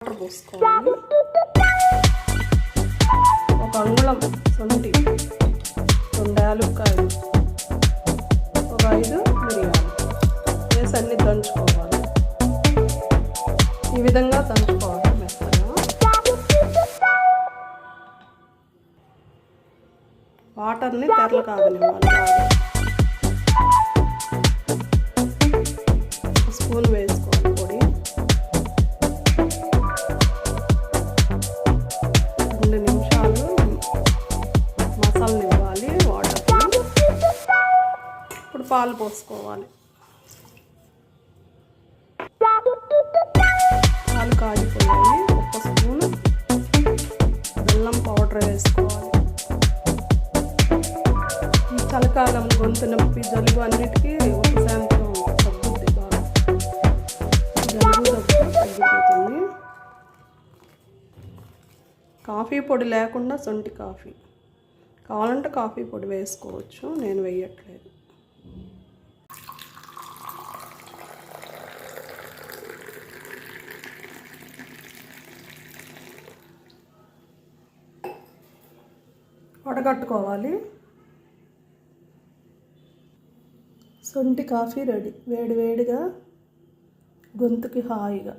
Water పోసుకోవాలి. ఒక అంగుళం శొంఠి, 2 యాలక్కాయలు, ఒక 5 మిరియాలు వేసి అన్ని దంచుకోవాలి. ఈ విధంగా దంచుకోవాలి మెత్తగా. వాటర్ని తెరలు కాగనివ్వాలి. స్పూన్ వేసుకోవాలి పొడి. 2 నిమిషాలు మసాలనివ్వాలి వాటర్ని. ఇప్పుడు పాలు పోసుకోవాలి. పాలు కాగిపోయాయి. 1 స్పూన్ బెల్లం పౌడర్ వేసుకోవాలి. ఈ చలికాలం గొంతు నొప్పి, జలుబు అన్నిటికీ ఉపశాంతిగా తగ్గుద్ది. బాగా జలుబు దగ్గు తగ్గిపోతుంది. కాఫీ పొడి లేకుండా శొంఠి కాఫీ కావాలంటే కాఫీ పొడి వేసుకోవచ్చు, నేను వేయట్లేదు. వడగట్టుకోవాలి. శొంఠి కాఫీ రెడీ. వేడివేడిగా గొంతుకి హాయిగా.